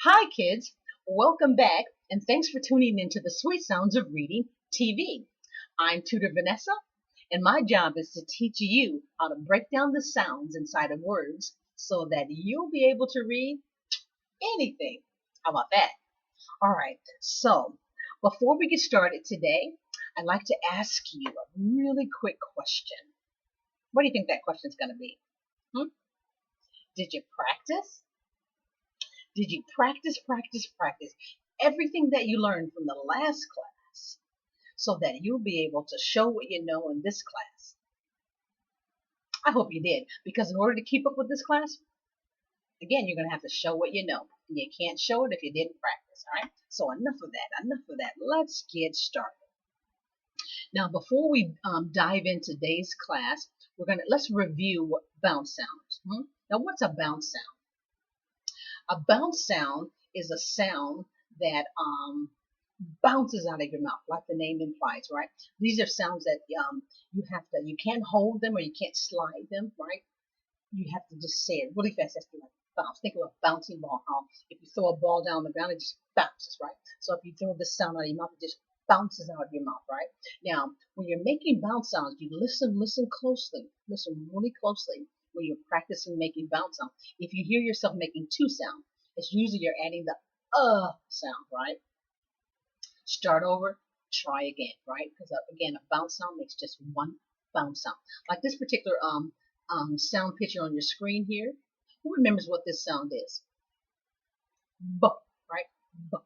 Hi, kids. Welcome back, and thanks for tuning into the sweet sounds of reading TV. I'm Tutor Vanessa, and my job is to teach you how to break down the sounds inside of words so that you'll be able to read anything. How about that? All right, so before we get started today, I'd like to ask you a really quick question. What do you think that question's going to be? Did you practice? Did you practice everything that you learned from the last class so that you'll be able to show what you know in this class? I hope you did, because in order to keep up with this class, again, you're going to have to show what you know. You can't show it if you didn't practice, all right? So enough of that. Let's get started. Now, before we dive into today's class, let's review what bounce sounds. Now, what's a bounce sound? A bounce sound is a sound that bounces out of your mouth, like the name implies, right? These are sounds that you can't hold them or you can't slide them, right? You have to just say it really fast. That's like bounce. Think of a bouncing ball. If you throw a ball down the ground, it just bounces, right? So if you throw this sound out of your mouth, it just bounces out of your mouth, right? Now, when you're making bounce sounds, you listen closely. Listen really closely when you're practicing making bounce sounds. If you hear yourself making two sounds, it's usually you're adding the sound, right? Start over, try again, right? Because again, a bounce sound makes just one bounce sound. Like this particular sound picture on your screen here. Who remembers what this sound is? B, right? B.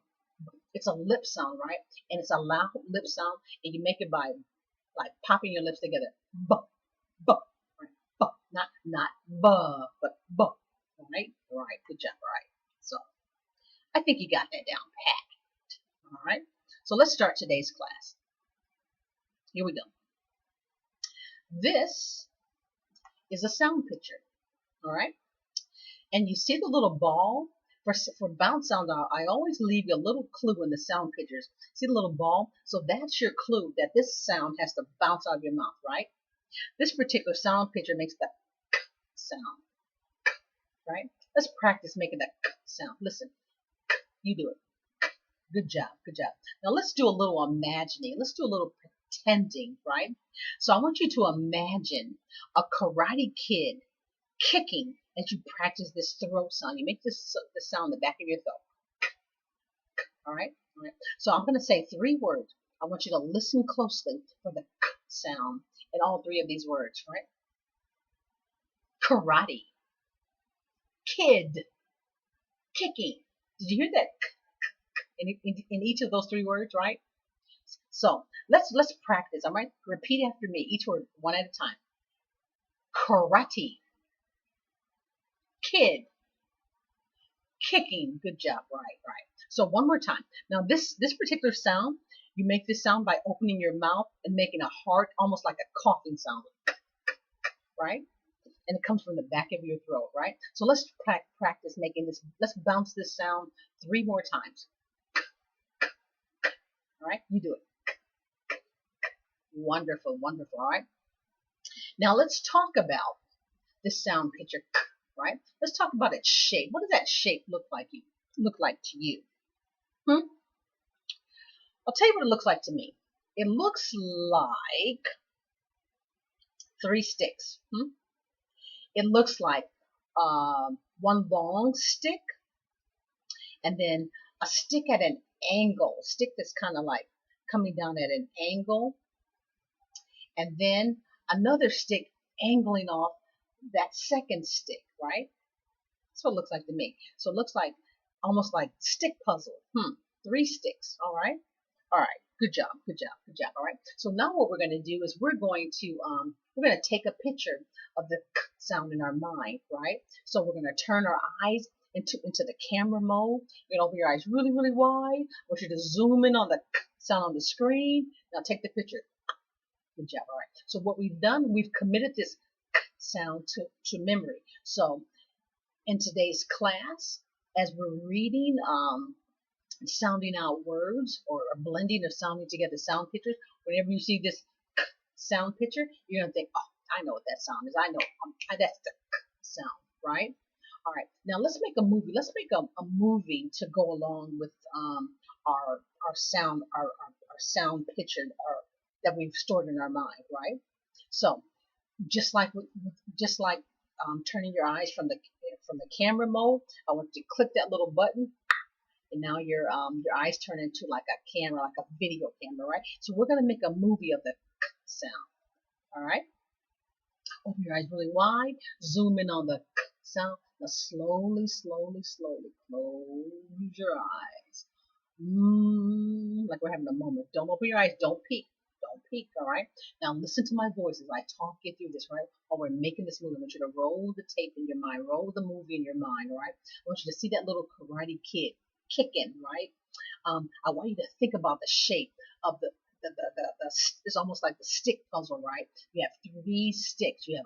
It's a lip sound, right? And it's a loud lip sound, and you make it by like popping your lips together. B, b, right? B, not b, but b, right? Right. Good job, right? So I think you got that down pat. All right. So let's start today's class. Here we go. This is a sound picture. All right. And you see the little ball? For bounce sound, I always leave you a little clue in the sound pictures. See the little ball? So that's your clue that this sound has to bounce out of your mouth, right? This particular sound picture makes the k sound, right? Let's practice making that k sound. Listen, k, you do it. K. Good job, good job. Now let's do a little imagining. Let's do a little pretending, right? So I want you to imagine a karate kid kicking as you practice this throat sound. You make the sound in the back of your throat. All right? All right. So I'm going to say three words. I want you to listen closely for the k sound in all three of these words, right? Karate, kid, kicking. Did you hear that in each of those three words, right? So let's practice. All right? Repeat after me, each word one at a time. Karate, kid, kicking. Good job. Right. So one more time. Now this particular sound, you make this sound by opening your mouth and making a hard, almost like a coughing sound, right? And it comes from the back of your throat, right? So let's practice making this. Let's bounce this sound three more times. All right, you do it. Wonderful. All right. Now let's talk about this sound picture, right? Let's talk about its shape. What does that shape look like to you? I'll tell you what it looks like to me. It looks like three sticks. It looks like one long stick, and then a stick at an angle, stick that's kind of like coming down at an angle, and then another stick angling off that second stick, right? That's what it looks like to me. So it looks like almost like stick puzzle. Three sticks. All right. Good job. All right. So now what we're going to do is we're going to take a picture of the k sound in our mind, right? So we're going to turn our eyes into the camera mode. You're going to open your eyes really wide. I want you to zoom in on the k sound on the screen. Now take the picture. Good job. All right. So what we've done, we've committed this k sound to memory. So in today's class, as we're reading, sounding out words or a blending of sounding together sound pictures, whenever you see this k sound picture, you're going to think, oh, I know what that sound is. I know that's the k sound, right? All right, now let's make a movie. Let's make a movie to go along with our sound picture that we've stored in our mind, right? So just like turning your eyes from the camera mode, I want you to click that little button, and now your eyes turn into like a camera, like a video camera, right? So we're gonna make a movie of the k sound. All right. Open your eyes really wide. Zoom in on the k sound. Now slowly, slowly, slowly close your eyes. Like we're having a moment. Don't open your eyes. Don't peek. Don't peek. All right. Now listen to my voice as I talk you through this. Right. While we're making this movie, I want you to roll the tape in your mind. Roll the movie in your mind. All right. I want you to see that little karate kid kicking. Right. I want you to think about the shape of the it's almost like the stick puzzle, right? You have three sticks. You have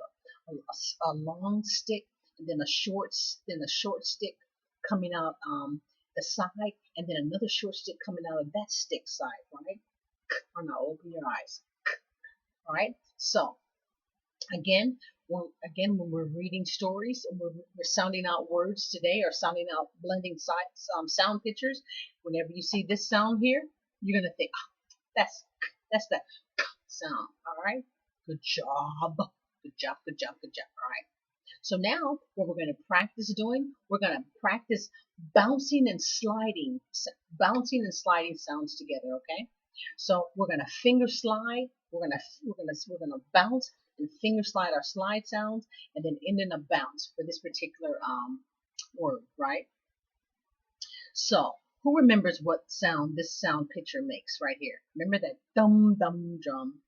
a long stick, and then a short stick coming out the side, and then another short stick coming out of that stick side, right? Or now open your eyes. All right. So again, when we're reading stories, and we're sounding out words today, or sounding out blending sound pictures. Whenever you see this sound here, you're gonna think, oh, that's the sound. All right. Good job. Good job. Good job. Good job. All right. So now what we're going to practice doing, we're going to practice bouncing and sliding sounds together. Okay. So we're going to finger slide. We're going to bounce and finger slide our slide sounds, and then end in a bounce for this particular word, right? So who remembers what sound this sound picture makes right here? Remember that dum dum drum,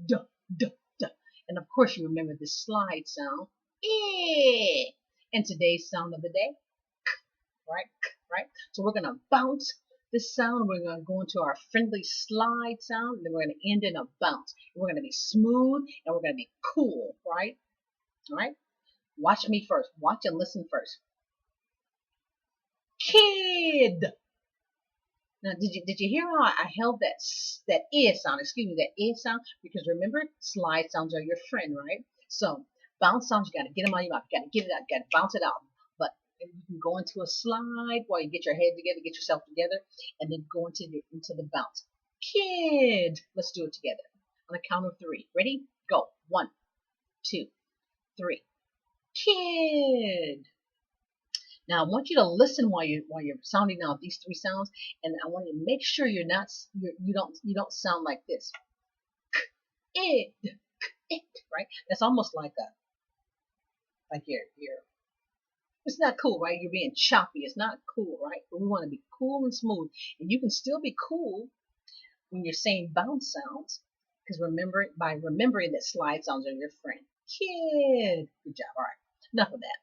duh duh duh, and of course you remember this slide sound, eh. And today's sound of the day, right, right. So we're gonna bounce this sound. We're gonna go into our friendly slide sound, and then we're gonna end in a bounce. We're gonna be smooth and we're gonna be cool, right? All right. Watch me first. Watch and listen first. Kid. Now, did you hear how I held that sound? Excuse me, that sound. Because remember, slide sounds are your friend, right? So bounce sounds, you gotta get them out of your mouth. You gotta get it out. You gotta bounce it out. But you can go into a slide while you get your head together, get yourself together, and then go into the bounce. Kid. Let's do it together on a count of 3. Ready? Go. 1, 2, 3. Kid. Now I want you to listen while you're sounding out these 3 sounds, and I want you to make sure you don't sound like this. It, right? That's almost like your it's not cool, right? You're being choppy. It's not cool, right? But we want to be cool and smooth, and you can still be cool when you're saying bounce sounds, because remembering that slide sounds are your friend. Kid, good job. All right, enough of that.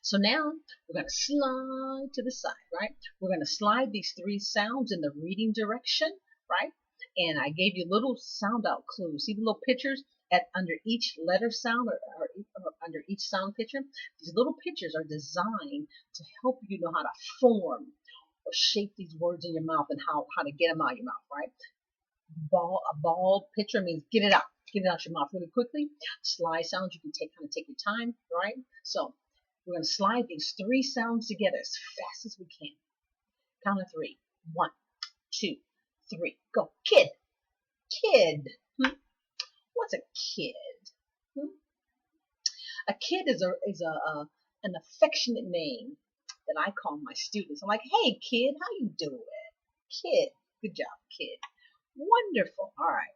So now we're going to slide to the side, right? We're going to slide these 3 sounds in the reading direction, right? And I gave you little sound out clues. See the little pictures under each letter sound or under each sound picture? These little pictures are designed to help you know how to form or shape these words in your mouth and how to get them out of your mouth, right? A bald picture means get it out your mouth really quickly. Slide sounds, you can kind of take your time, right? So we're going to slide these 3 sounds together as fast as we can. Count of 3. 1, 2, 3. Go. Kid. Kid. What's a kid? A kid is an affectionate name that I call my students. I'm like, hey kid, how you doing? Kid. Good job, kid. Wonderful. All right.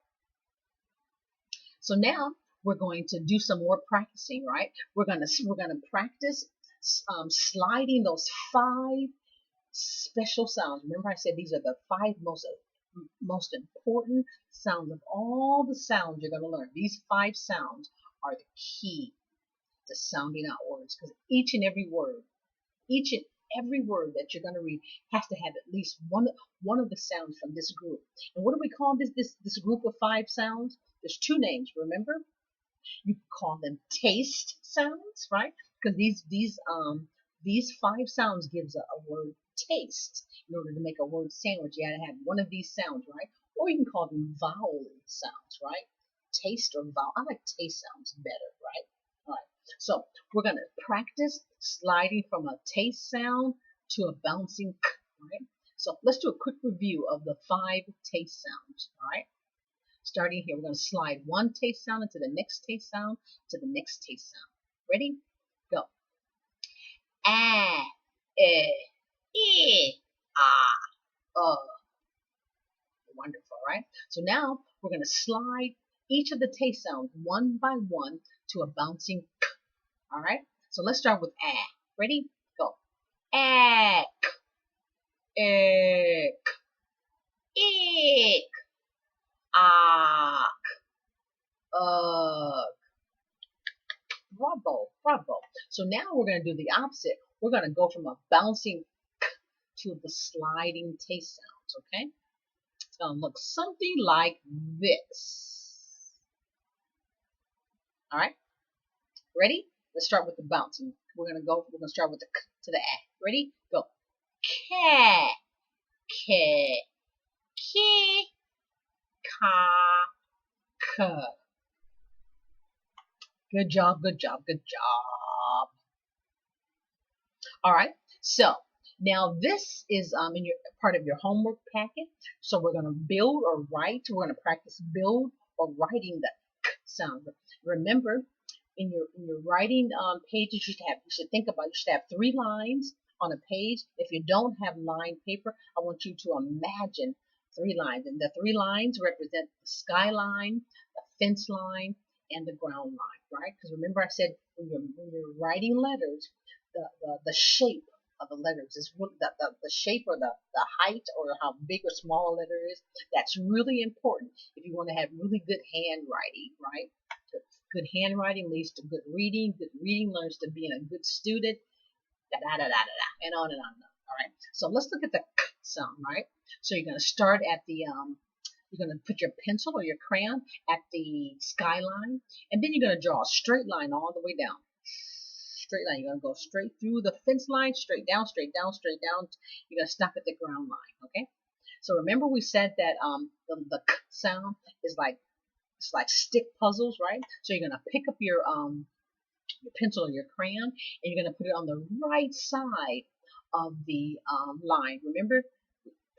So now we're going to do some more practicing, right? We're gonna practice sliding those 5 special sounds. Remember I said these are the 5 most important sounds of all the sounds you're going to learn. These 5 sounds are the key to sounding out words, because each and every word that you're going to read has to have at least one of the sounds from this group. And what do we call this group of 5 sounds? There's 2 names, remember? You can call them taste sounds, right? Because these 5 sounds gives a word taste. In order to make a word sandwich, you had to have one of these sounds, right? Or you can call them vowel sounds, right? Taste or vowel. I like taste sounds better, right? All right. So we're going to practice sliding from a taste sound to a bouncing k, right? So let's do a quick review of the 5 taste sounds, all right? Starting here, we're going to slide one taste sound into the next taste sound to the next taste sound. Ready? Go. Ah, eh, ah, wonderful, right? So now we're going to slide each of the taste sounds one by one to a bouncing k, all right? So let's start with ah. Ready? Go. Ack, ick, eek, ah, bravo, bravo. So now we're going to do the opposite. We're going to go from a bouncing k to the sliding taste sounds, okay? It's going to look something like this. All right? Ready? Let's start with the bouncing. We're going to start with the k to the a. Ready? Go. Cat, ke, ki, ka, k. Good job, good job, good job. All right, so now this is in your part of your homework packet. So we're going to build or write. We're going to practice build or writing the k sound. Remember, in your writing pages, you should think about, you should have 3 lines on a page. If you don't have lined paper, I want you to imagine 3 lines, and the 3 lines represent the skyline, the fence line, and the ground line, right? Because remember I said when you're writing letters, the shape of the letters is the shape or the height or how big or small a letter is. That's really important if you want to have really good handwriting, right? Good handwriting leads to good reading. Good reading learns to being a good student. Da da da da da da, and on and on and on. All right. So let's look at the k sound, right? So you're going to start at the you're going to put your pencil or your crayon at the skyline, and then you're going to draw a straight line all the way down. Straight line. You're going to go straight through the fence line, straight down, straight down, straight down. You're going to stop at the ground line, okay? So remember we said that the k sound is like, it's like stick puzzles, right? So you're going to pick up your pencil or your crayon, and you're going to put it on the right side of the line. Remember,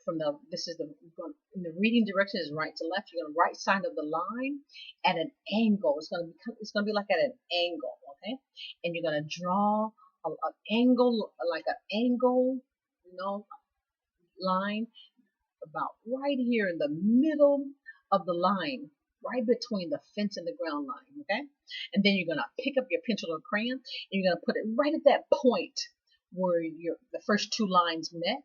in the reading direction is right to left. You're going to right side of the line at an angle. It's going to be like at an angle, okay? And you're going to draw an angle, like an angle, line about right here in the middle of the line, right between the fence and the ground line, okay? And then you're going to pick up your pencil or crayon, and you're going to put it right at that point where the first 2 lines met,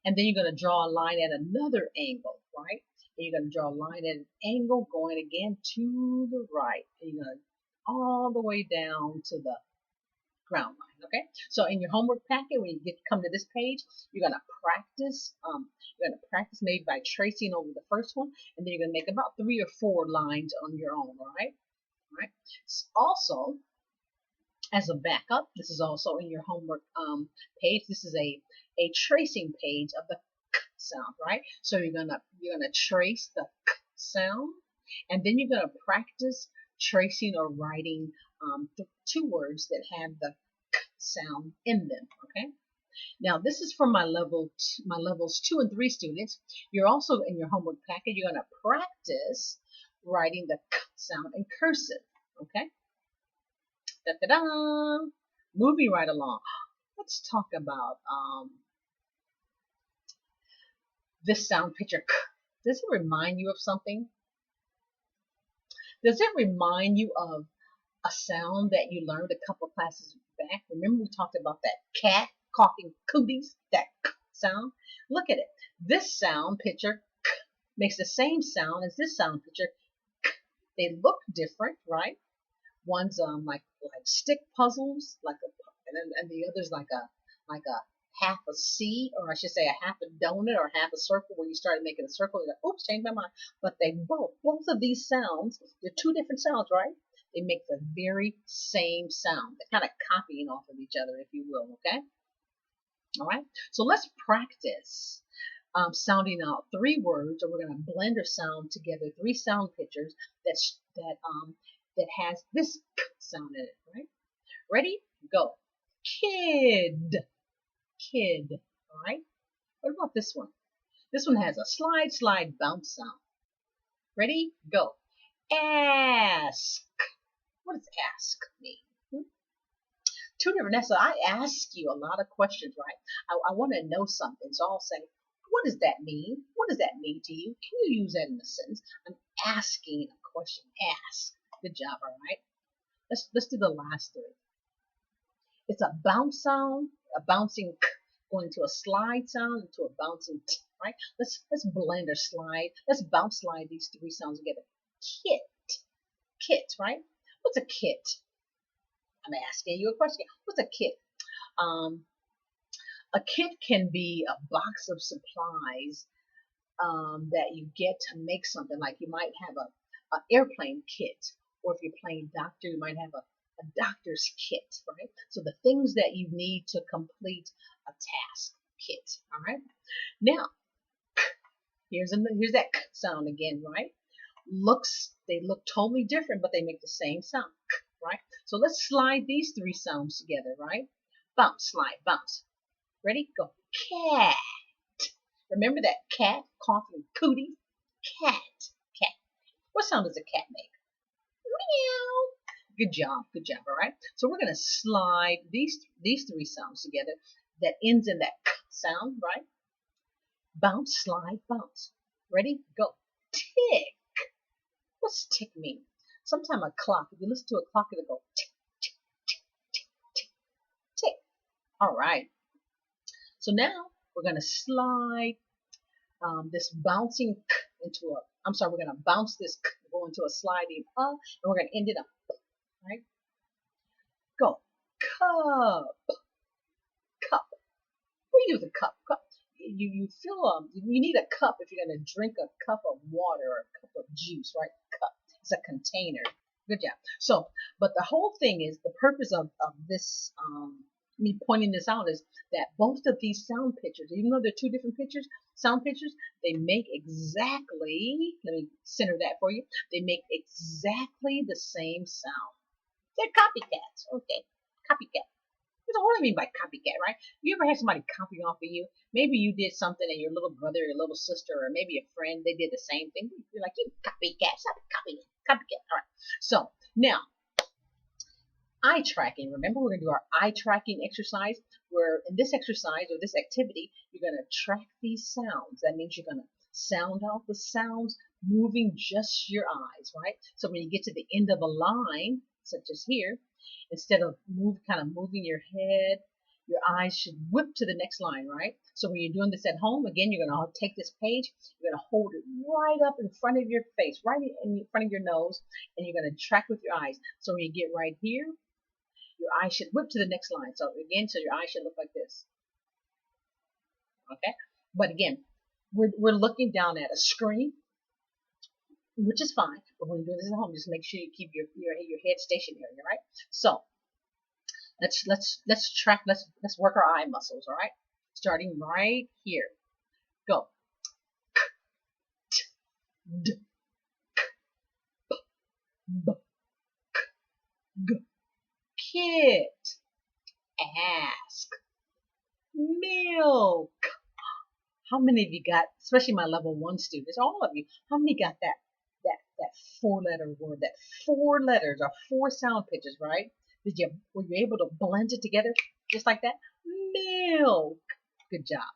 and then you're going to draw a line at another angle, right? And you're going to draw a line at an angle going again to the right, and you're going to all the way down to the ground line, okay? So in your homework packet, when you come to this page, you're going to practice. You're going to practice maybe by tracing over the first one, and then you're going to make about 3 or 4 lines on your own, all right? All right. Also, as a backup, this is also in your homework page. This is a tracing page of the k sound, right? So you're gonna trace the k sound, and then you're gonna practice tracing or writing 2 words that have the k sound in them. Okay. Now this is for my levels 2 and 3 students. You're also in your homework packet. You're gonna practice writing the k sound in cursive. Okay. Da da da. Moving right along. Let's talk about this sound picture k. Does it remind you of something? Does it remind you of a sound that you learned a couple classes back? Remember we talked about that cat coughing cooties, that k sound? Look at it. This sound picture k makes the same sound as this sound picture k. They look different, right? One's like stick puzzles, and the other's like a half a C, or I should say a half a donut or half a circle, where you started making a circle. You're like, oops, changed my mind. But they both of these sounds, they're 2 different sounds, right? They make the very same sound. They're kind of copying off of each other, if you will. Okay. All right. So let's practice sounding out 3 words, or we're going to blend or sound together 3 sound pictures that has this k sound in it, right? Ready? Go. Kid. Kid. All right. What about this one? This one has a slide, slide, bounce sound. Ready? Go. Ask. What does ask mean? Tutor Vanessa, I ask you a lot of questions, right? I want to know something, so I'll say, what does that mean? What does that mean to you? Can you use that in a sentence? I'm asking a question. Ask. Good job, all right? Let's do the last three. It's a bounce sound, a bouncing k, going to a slide sound, into a bouncing t, right? Let's blend or slide. Let's bounce slide these three sounds together. Kit. Kit, right? What's a kit? I'm asking you a question. What's a kit? A kit can be a box of supplies that you get to make something. Like you might have an airplane kit, or if you're playing doctor, you might have a doctor's kit, right? So the things that you need to complete a task, kit. All right. Now, here's that k sound again, right? They look totally different, but they make the same sound, right? So let's slide these three sounds together, right? Bounce, slide, bounce. Ready? Go. Cat. Remember that cat coughing cootie? Cat. Cat. What sound does a cat make? Meow. Good job. Good job. All right. So we're going to slide these three sounds together that ends in that k sound, right? Bounce, slide, bounce. Ready? Go. Tick. What's tick mean? Sometime a clock. If you listen to a clock, it'll go tick, tick, tick, tick, tick, tick. All right. So now we're going to slide this bouncing k into we're going to bounce this k, go into a sliding and we're going to end it up, right? Go. Cup. Cup. We use a cup. Cup. You feel you need a cup if you're going to drink a cup of water or a cup of juice, right? Cup. It's a container. Good job. So, but the whole thing is the purpose of this me pointing this out is that both of these sound pictures, even though they're two different pictures, sound pictures, they make exactly, let me center that for you, they make exactly the same sound. They're copycats. Okay, copycat. What do I mean by copycat, right? You ever had somebody copy off of you? Maybe you did something and your little brother, your little sister, or maybe a friend, they did the same thing. You're like, you copycat, stop copying, copycat. All right. So now, eye tracking. Remember, we're going to do our eye tracking exercise, where in this exercise or this activity, you're going to track these sounds. That means you're going to sound out the sounds moving just your eyes, right? So when you get to the end of a line, such as here, instead of moving your head, your eyes should whip to the next line, right? So when you're doing this at home, again, you're going to take this page, you're going to hold it right up in front of your face, right in front of your nose, and you're going to track with your eyes. So when you get right here, your eye should whip to the next line. So again, so your eye should look like this. Okay? But again, we're looking down at a screen, which is fine. But when you do this at home, just make sure you keep your head stationary, right? So let's track, let's work our eye muscles, all right? Starting right here. Go. K, t, d, k, p, b, k, g. Kit. Ask. Milk. How many of you got, especially my level 1 students, all of you, how many got that 4-letter word, that 4 letters or 4 sound pitches, right? Were you able to blend it together just like that? Milk. Good job.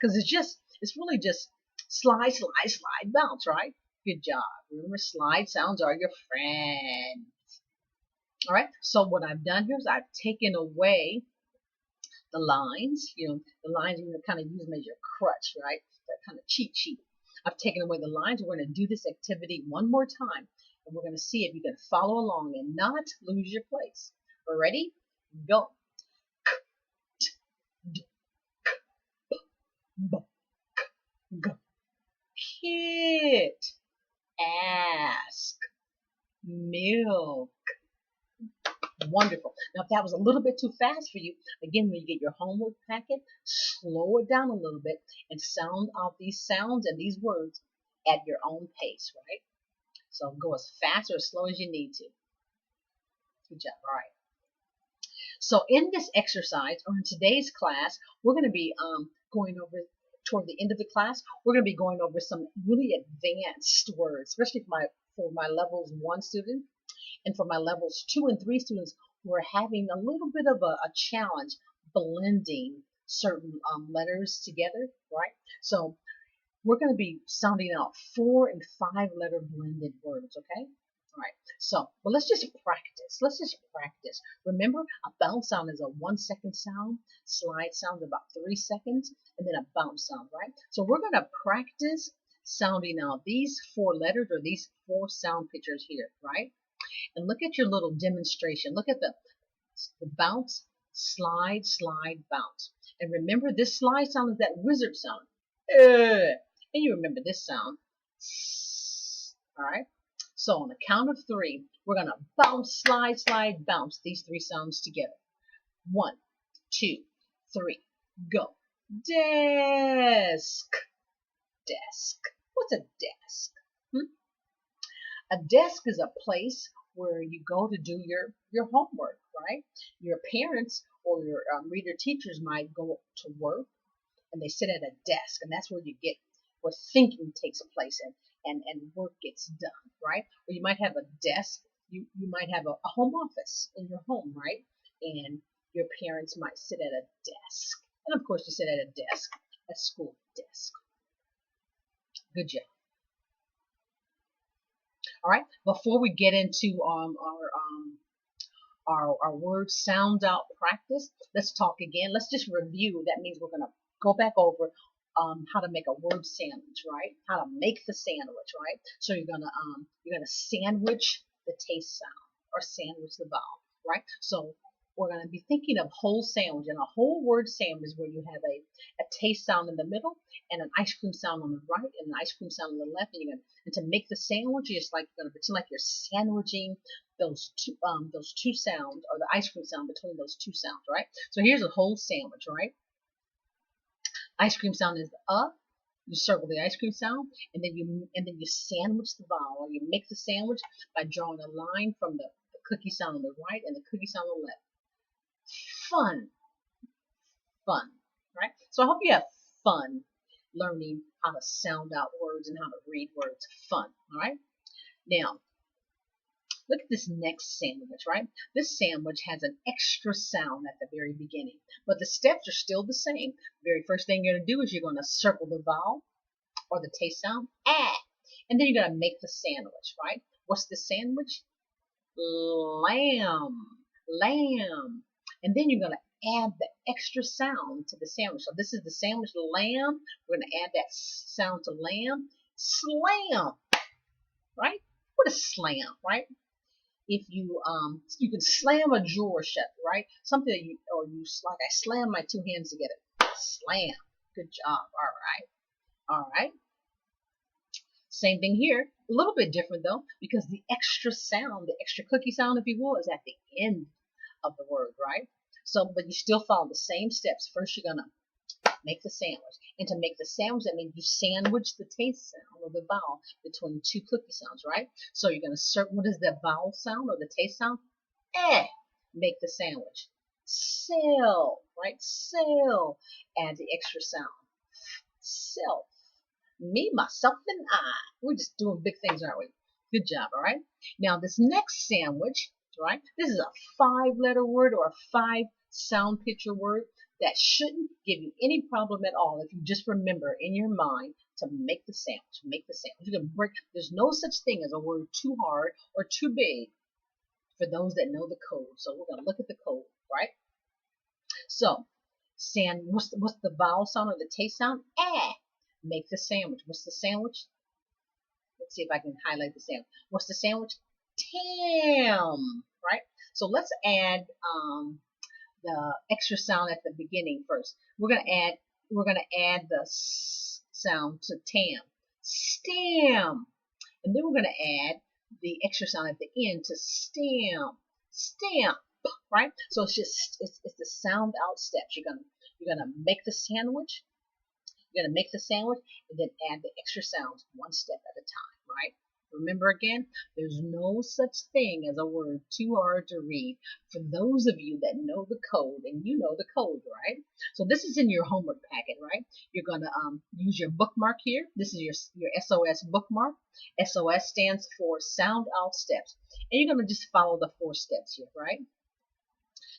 Because it's really just slide, slide, slide, bounce, right? Good job. Remember, slide sounds are your friend. All right. So what I've done here is I've taken away the lines. The lines you're going to kind of use them as your crutch, right? That kind of cheat sheet. I've taken away the lines. We're going to do this activity one more time, and we're going to see if you can follow along and not lose your place. We're ready? Go. K, t, d, k, p, b, k, g. Kit. Ask. Milk. Wonderful. Now, if that was a little bit too fast for you, again, when you get your homework packet, slow it down a little bit and sound out these sounds and these words at your own pace, right? So go as fast or as slow as you need to. Good job. All right. So in this exercise, or in today's class, we're going to be going over, toward the end of the class, we're going to be going over some really advanced words, especially for my levels 1 student and for my levels 2 and 3 students who are having a little bit of a challenge blending certain letters together, right? So we're going to be sounding out 4 and 5 letter blended words, okay? All right, so, but let's just practice. Let's just practice. Remember, a bounce sound is a 1 second sound, slide sound is about 3 seconds, and then a bounce sound, right? So we're going to practice sounding out these 4 letters or these 4 sound pictures here, right? And look at your little demonstration. Look at the bounce, slide, slide, bounce. And remember, this slide sound is that wizard sound. And you remember this sound. All right? So on the count of 3, we're going to bounce, slide, slide, bounce these 3 sounds together. 1, 2, 3, go. Desk. Desk. What's a desk? A desk is a place where you go to do your homework, right? Your parents or your reader teachers might go to work and they sit at a desk, and that's where where thinking takes place and work gets done, right? Or you might have a desk, you might have a home office in your home, right? And your parents might sit at a desk. And of course you sit at a desk, a school desk. Good job. All right, before we get into our word sound out practice, let's talk again. Let's just review. That means we're going to go back over how to make a word sandwich, right? How to make the sandwich, right? So you're gonna sandwich the taste sound or sandwich the vowel, right? So we're gonna be thinking of whole sandwich, and a whole word sandwich is where you have a taste sound in the middle and an ice cream sound on the right and an ice cream sound on the left. And to make the sandwich, it's like you're gonna pretend like you're sandwiching those two sounds, or the ice cream sound between those 2 sounds, right? So here's a whole sandwich, right? Ice cream sound is the you circle the ice cream sound, and then you sandwich the vowel, or you make the sandwich by drawing a line from the cookie sound on the right and the cookie sound on the left. Fun, right? So I hope you have fun learning how to sound out words and how to read words. Fun, all right? Now, look at this next sandwich, right? This sandwich has an extra sound at the very beginning, but the steps are still the same. The very first thing you're going to do is you're going to circle the vowel or the taste sound, and then you're going to make the sandwich, right? What's the sandwich? Lamb. And then you're going to add the extra sound to the sandwich. So this is the sandwich lamb. We're going to add that sound to lamb. Slam, right? What is slam, right? If you can slam a drawer shut, right? Something that you like I slam my 2 hands together. Slam. Good job. All right. Same thing here. A little bit different though, because the extra sound, the extra cookie sound, if you will, is at the end of the word, right? So, but you still follow the same steps. First, you're gonna make the sandwich, and to make the sandwich, that means you sandwich the taste sound or the vowel between 2 cookie sounds, right? So you're gonna circle. What is the vowel sound or the taste sound? Make the sandwich. Sell, right? Sell. Add the extra sound. Self. Me, myself, and I. We're just doing big things, aren't we? Good job, all right? Now, this next sandwich, right? This is a 5-letter word or a 5 sound picture word that shouldn't give you any problem at all if you just remember in your mind to make the sandwich. Make the sandwich. You can break. There's no such thing as a word too hard or too big for those that know the code. So we're going to look at the code, right? So, what's the vowel sound or the taste sound? Make the sandwich. What's the sandwich? Let's see if I can highlight the sandwich. What's the sandwich? Tam, right? So let's add the extra sound at the beginning first. We're gonna add the s sound to tam. Stam. And then we're gonna add the extra sound at the end to stamp. Stamp, right? So it's the sound out steps. You're gonna make the sandwich. You're going to make the sandwich and then add the extra sounds 1 step at a time, right? Remember again, there's no such thing as a word too hard to read for those of you that know the code, and you know the code, right? So this is in your homework packet, right? You're going to use your bookmark here. This is your SOS bookmark. SOS stands for sound out steps. And you're going to just follow the 4 steps here, right?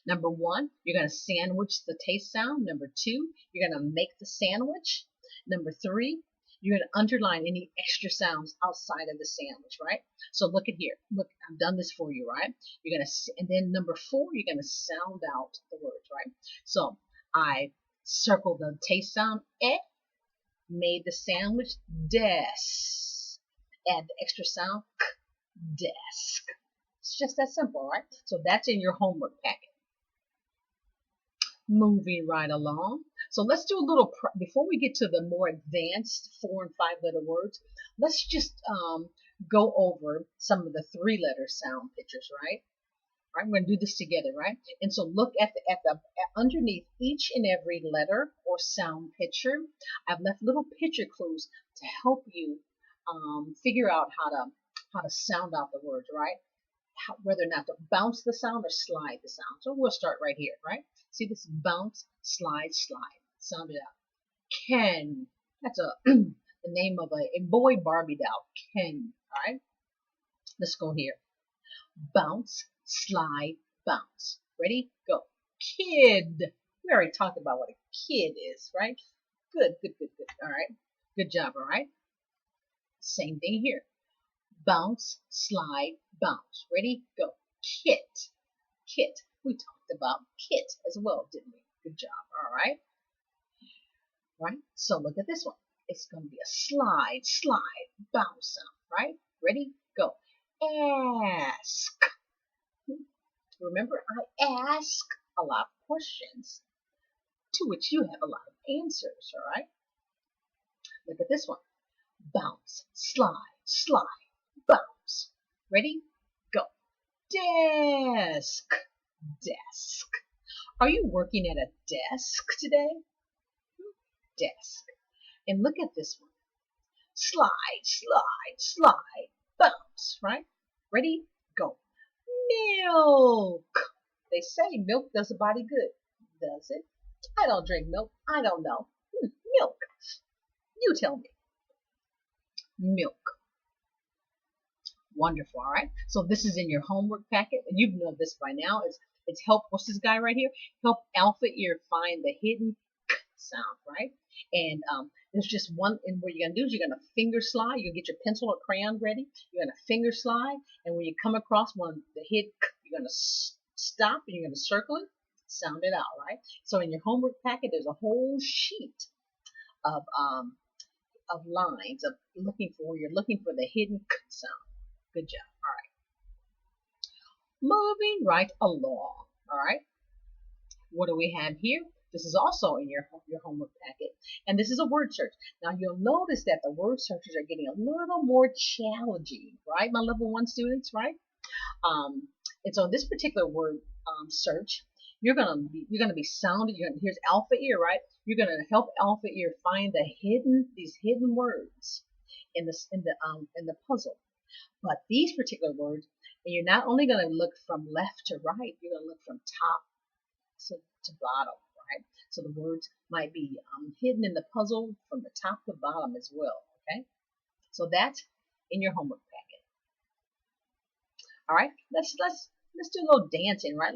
Number 1, you're going to sandwich the taste sound. Number 2, you're going to make the sandwich. Number 3, you're going to underline any extra sounds outside of the sandwich, right? So look at here. Look, I've done this for you, right? You're going to, and then number 4, you're going to sound out the words, right? So I circled the taste sound, made the sandwich, des, add the extra sound, desk. It's just that simple, right? So that's in your homework packet. Moving right along. So let's do a little, before we get to the more advanced 4 and 5 letter words, let's just go over some of the 3-letter sound pictures, right? All right, we're going to do this together, right? And so look at underneath each and every letter or sound picture, I've left little picture clues to help you figure out how to sound out the words, right? Whether or not to bounce the sound or slide the sound. So we'll start right here, right? See this bounce, slide, slide. Sound it out. Ken. That's the name of a boy Barbie doll. Ken. All right. Let's go here. Bounce, slide, bounce. Ready? Go. Kid. We already talked about what a kid is, right? Good, good, good, good. All right. Good job, all right? Same thing here. Bounce, slide, bounce. Ready? Go. Kit. Kit. We talked about kit as well, didn't we? Good job. All right. Right? So look at this one. It's going to be a slide, slide, bounce sound. Right? Ready? Go. Ask. Remember, I ask a lot of questions to which you have a lot of answers. All right? Look at this one. Bounce, slide, slide, bounce. Ready? Go. Desk. Desk. Are you working at a desk today? Desk. And look at this one. Slide, slide, slide, bounce, right? Ready? Go. Milk. They say milk does a body good. Does it? I don't drink milk. I don't know. Milk. You tell me. Milk. Wonderful, all right? So this is in your homework packet, and you know this by now. It's help, what's this guy right here? Help alpha ear find the hidden sound, right? And there's just one, and what you're going to do is you're going to finger slide. You're going to get your pencil or crayon ready. You're going to finger slide, and when you come across one, the hidden, you're going to stop, and you're going to circle it, sound it out, right? So in your homework packet, there's a whole sheet of lines of you're looking for the hidden sound. Good job. All right. Moving right along. All right. What do we have here? This is also in your homework packet. And this is a word search. Now you'll notice that the word searches are getting a little more challenging, right? My level 1 students, right? And so this particular word search, you're gonna be sounding. Here's alpha ear, right? You're gonna help alpha ear find these hidden words in the puzzle. But these particular words, and you're not only going to look from left to right, you're going to look from top to bottom, right? So the words might be hidden in the puzzle from the top to bottom as well, okay? So that's in your homework packet. All right, let's do a little dancing, right?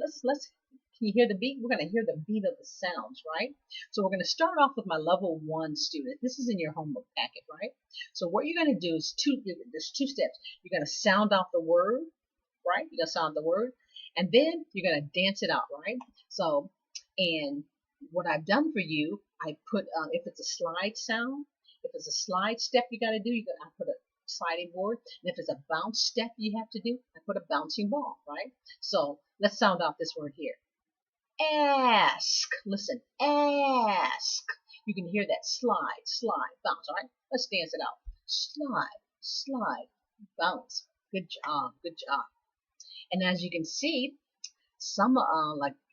Can you hear the beat? We're going to hear the beat of the sounds, right? So we're going to start off with my level 1 student. This is in your homework packet, right? So what you're going to do is there's 2 steps. You're going to sound out the word, right? You're going to sound the word, and then you're going to dance it out, right? So, and what I've done for you, I put, if it's a slide sound, if it's a slide step you got to do, I put a sliding board. And if it's a bounce step you have to do, I put a bouncing ball, right? So let's sound out this word here. Ask. Listen, ask. You can hear that slide, slide, bounce. All right, let's dance it out. Slide, slide, bounce. Good job, good job. And as you can see, some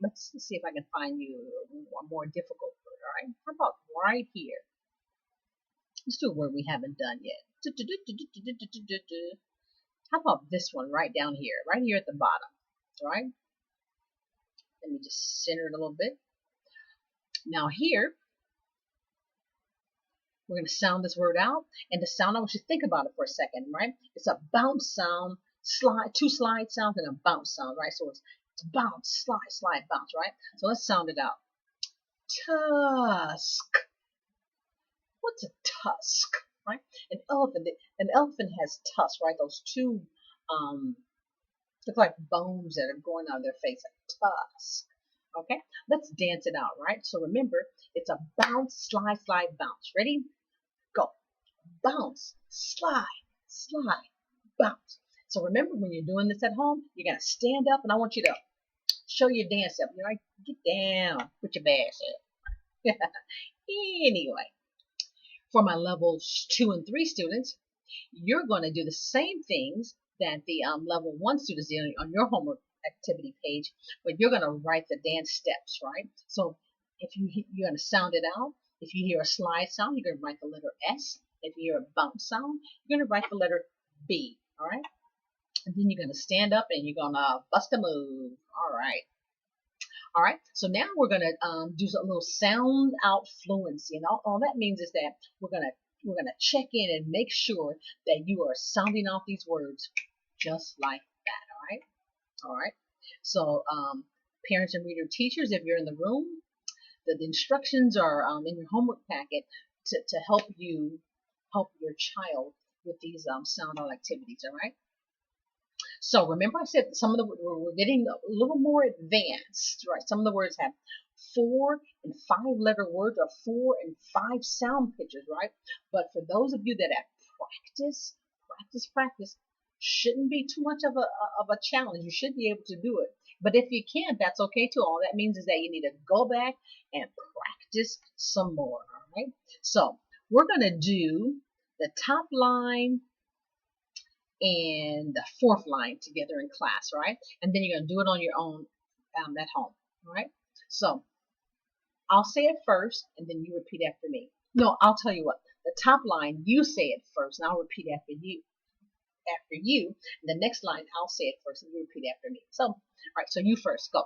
let's see if I can find you a more difficult word. All right, how about right here? Let's do a word we haven't done yet. How about this one right down here, right here at the bottom, all right? Let me just center it a little bit. Now here, we're going to sound this word out, and the sound, I want you to think about it for a second, right? It's a bounce sound, slide, two slide sounds, and a bounce sound, right? So it's bounce, slide, slide, bounce, right? So let's sound it out. Tusk. What's a tusk, right? An elephant has tusks, right? Those two look like bones that are going out of their face, a tusk. Okay, let's dance it out, right? So remember, it's a bounce, slide, slide, bounce. Ready? Go. Bounce, slide, slide, bounce. So remember, when you're doing this at home, you're going to stand up, and I want you to show your dance up. You're like, get down, put your ass up. Anyway, for my levels 2 and 3 students, you're going to do the same things that the level 1 students did on your homework activity page, but you're going to write the dance steps, right? So if you're going to sound it out. If you hear a slide sound, you're going to write the letter S. If you hear a bounce sound, you're going to write the letter B, all right? And then you're going to stand up and you're going to bust a move, all right? All right, so now we're going to do a little sound out fluency, and all that means is that we're going to check in and make sure that you are sounding out these words just like that, all right? All right, so parents and reader teachers, if you're in the room, the instructions are in your homework packet to help your child with these sound out activities, all right? So remember I said some of the we're getting a little more advanced, right? Some of the words have 4 and 5 letter words or 4 and 5 sound pictures, right? But for those of you that have practice, shouldn't be too much of a challenge. You should be able to do it. But if you can't, that's okay too. All that means is that you need to go back and practice some more, all right? So we're going to do the top line and the 4th line together in class, right? And then you're going to do it on your own at home, all right? So I'll say it first, and then you repeat after me. No, I'll tell you what. The top line, you say it first, and I'll repeat after you. The next line, I'll say it first, and you repeat after me. So, all right, so you first, go.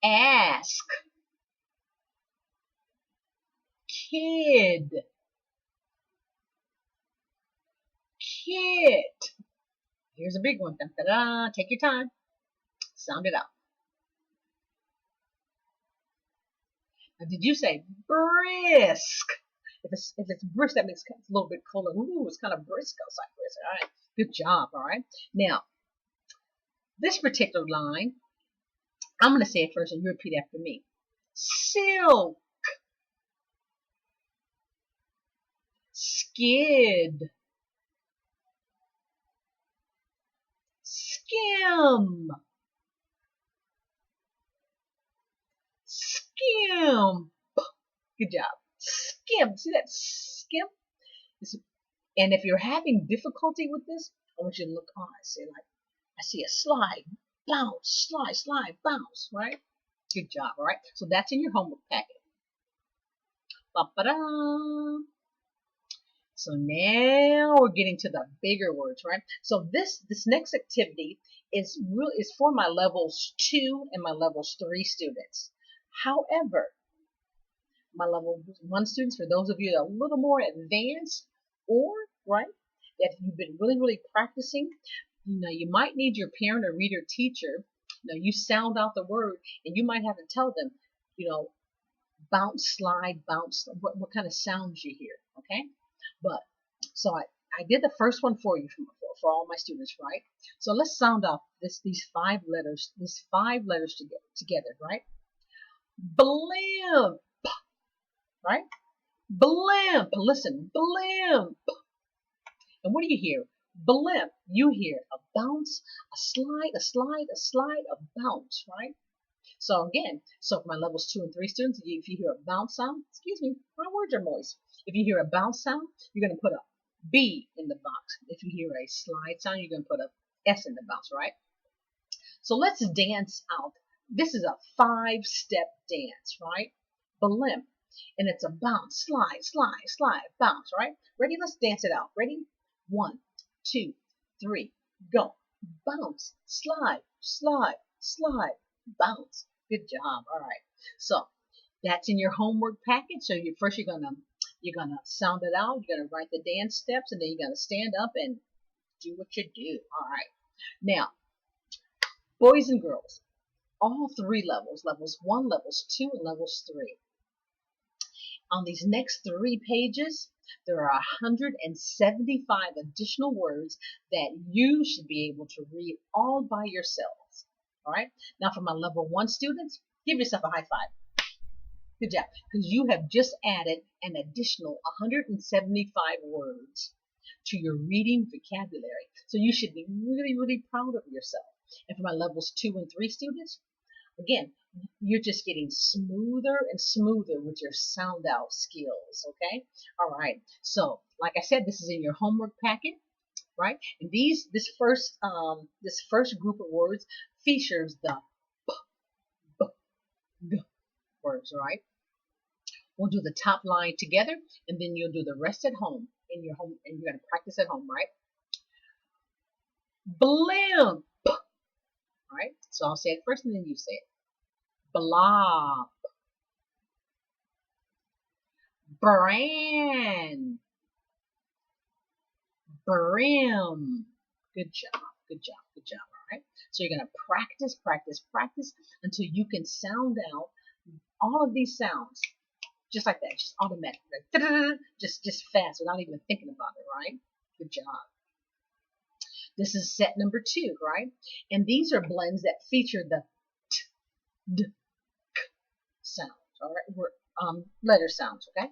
Ask. Kid. Kit. Here's a big one. Da-da-da. Take your time. Sound it out. Now, did you say brisk? If it's brisk, that means it's a little bit colder. Ooh, it's kind of brisk outside. Brisk. All right. Good job. All right. Now, this particular line, I'm going to say it first, and you repeat after me. Silk. Skid. Skim. Skim. Good job. Skim. See that skim? And if you're having difficulty with this, I want you to look on. I see a slide, bounce, slide, slide, bounce, right? Good job, all right? So that's in your homework packet. Ba-ba-da. So now we're getting to the bigger words, right? So this next activity is for my levels 2 and my levels 3 students. However, my level 1 students, for those of you that are a little more advanced, or right, if you've been really practicing, you might need your parent or reader teacher. You sound out the word, and you might have to tell them, bounce, slide, bounce, what kind of sounds you hear, okay? But so I did the first one for you for all my students, right? So let's sound out these 5 letters together, right? Blimp, right? Blimp. Listen, blimp. And what do you hear? Blimp. You hear a bounce, a slide, a slide, a slide, a bounce, right? So again, for my levels 2 and 3 students, if you hear a bounce sound, excuse me, my words are moist. If you hear a bounce sound, you're going to put a B in the box. If you hear a slide sound, you're going to put a S in the box, right? So let's dance out. This is a 5-step dance, right? Blimp. And it's a bounce, slide, slide, slide, bounce, right? Ready? Let's dance it out. Ready? 1, 2, 3, go. Bounce, slide, slide, slide, bounce. Good job. All right. So that's in your homework package. So you're gonna sound it out. You're gonna write the dance steps, and then you're gonna stand up and do what you do. All right. Now, boys and girls, all 3 levels, levels 1, levels 2, and levels 3. On these next 3 pages, there are 175 additional words that you should be able to read all by yourselves. All right. Now, for my level 1 students, give yourself a high five. Good job, because you have just added an additional 175 words to your reading vocabulary. So you should be really, really proud of yourself. And for my levels 2 and 3 students, again, you're just getting smoother and smoother with your sound out skills, okay? All right. So, like I said, this is in your homework packet, right? And this first group of words features the b, b, g words, right? We'll do the top line together, and then you'll do the rest at home in your home, and you're going to practice at home, right? Blimp. All right. So I'll say it first, and then you say it. Blob. Brand. Brim. Good job, good job, good job. All right. So you're going to practice, practice, practice until you can sound out all of these sounds just like that, just automatic, like, just fast without even thinking about it, right? Good job. This is set number 2, right? And these are blends that feature the t, d, k sounds, all right? Letter sounds, okay?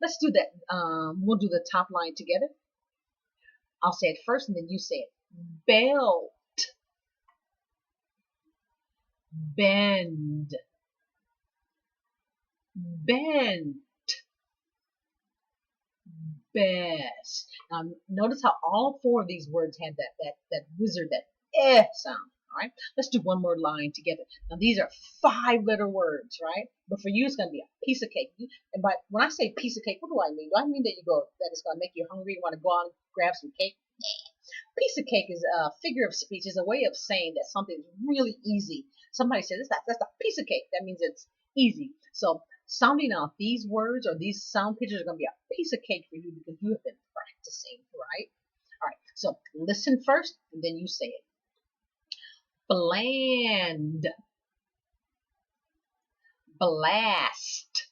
Let's do that. We'll do the top line together. I'll say it first, and then you say it. Belt. Bend. Bent. Best. Now notice how all 4 of these words have that wizard, that eh sound. All right. Let's do one more line together. Now these are 5-letter words, right? But for you, it's going to be a piece of cake. And when I say piece of cake, what do I mean? Do I mean that it's going to make you hungry, you want to go out and grab some cake? Piece of cake is a figure of speech, is a way of saying that something's really easy. Somebody says that's a piece of cake. That means it's easy. So sounding out these words or these sound pictures are going to be a piece of cake for you because you have been practicing, right? All right. So listen first, and then you say it. Bland. Blast.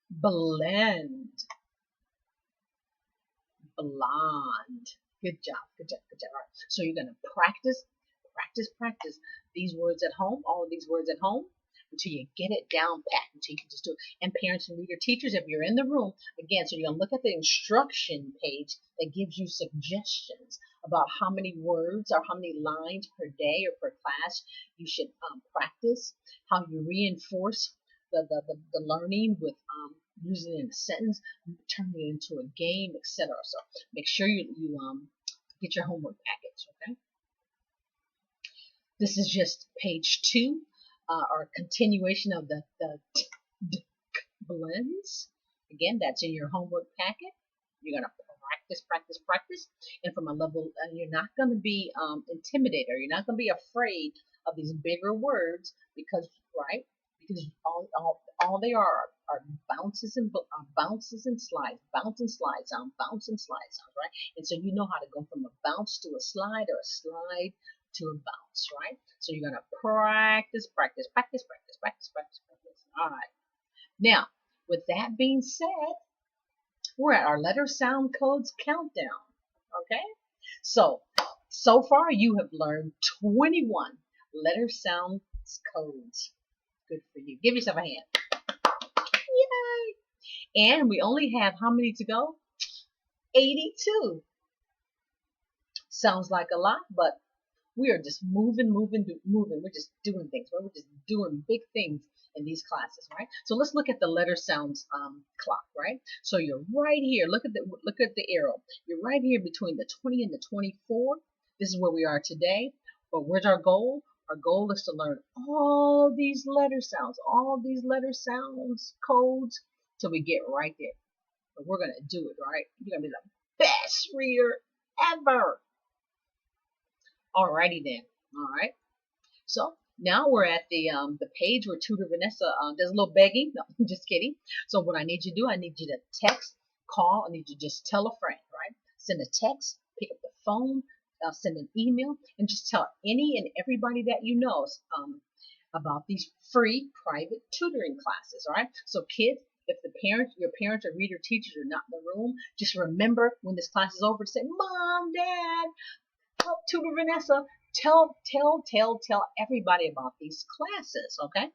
Blend. Blonde. Good job, good job, good job. All right. So you're going to practice, practice, practice these words at home, all of these words at home, until you get it down pat, until you can just do it. And parents and reader teachers, if you're in the room, again, so you're going to look at the instruction page that gives you suggestions about how many words or how many lines per day or per class you should practice, how you reinforce the learning with using it in a sentence, turning it into a game, etc. So make sure you get your homework package, okay? This is just page 2, or a continuation of the t, d, k blends. Again, that's in your homework packet. You're going to practice, practice, practice. And from a level, you're not going to be intimidated, or you're not going to be afraid of these bigger words because, right? Because all they are bounces and slides, bounce and slide sound, bounce and slide sound, right? And so you know how to go from a bounce to a slide, or a slide to a bounce, right? So you're going to practice, practice, practice, practice, practice, practice, practice. All right. Now, with that being said, we're at our letter sound codes countdown, okay? So far you have learned 21 letter sound codes. Good for you. Give yourself a hand. Yay! And we only have how many to go? 82. Sounds like a lot, but we are just moving. We're just doing things, right? We're just doing big things in these classes, right? So let's look at the letter sounds clock, right? So you're right here. Look at the arrow. You're right here between the 20 and the 24. This is where we are today. But where's our goal? Our goal is to learn all these letter sounds codes, till we get right there. But we're gonna do it, right? You're gonna be the best reader ever. Alrighty then. All right. So now we're at the page where Tutor Vanessa does a little begging. No, I'm just kidding. So what I need you to do, I need you to text, call. I need you to just tell a friend, right? Send a text, pick up the phone, send an email, and just tell any and everybody that you know about these free private tutoring classes. All right. So kids, if your parents or reader teachers are not in the room, just remember when this class is over to say, Mom, Dad, help Tutor Vanessa. Tell everybody about these classes, okay?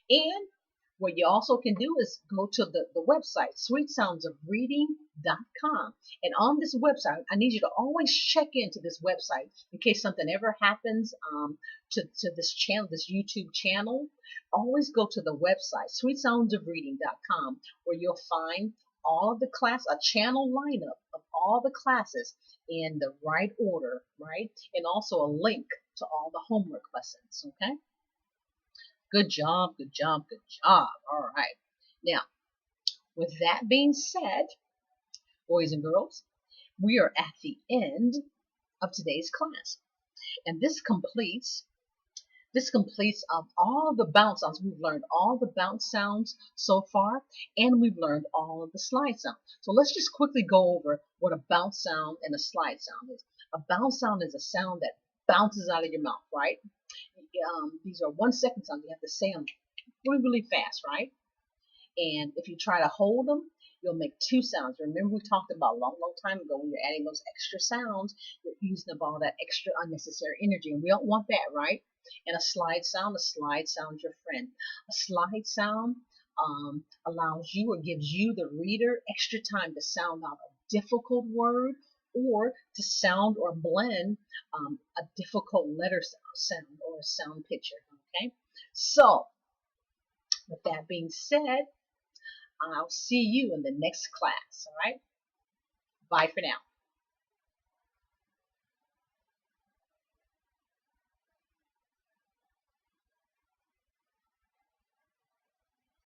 And what you also can do is go to the website, sweetsoundsofreading.com. And on this website, I need you to always check into this website in case something ever happens to this channel, this YouTube channel. Always go to the website, sweetsoundsofreading.com, where you'll find all of the class, a channel lineup of all the classes in the right order, right? And also a link to all the homework lessons, okay? Good job, good job, good job. All right. Now, with that being said, boys and girls, we are at the end of today's class. And this completes all of the bounce sounds. We've learned all the bounce sounds so far, and we've learned all of the slide sounds. So let's just quickly go over what a bounce sound and a slide sound is. A bounce sound is a sound that bounces out of your mouth, right? These are 1 second sounds. You have to say them really, really fast, right? And if you try to hold them, you'll make 2 sounds. Remember we talked about a long, long time ago when you're adding those extra sounds, you're using up all that extra unnecessary energy. And we don't want that, right? And a slide sound your friend. A slide sound allows you or gives you, the reader, extra time to sound out a difficult word or to sound or blend a difficult letter sound or a sound picture, okay? So, with that being said, I'll see you in the next class, all right? Bye for now.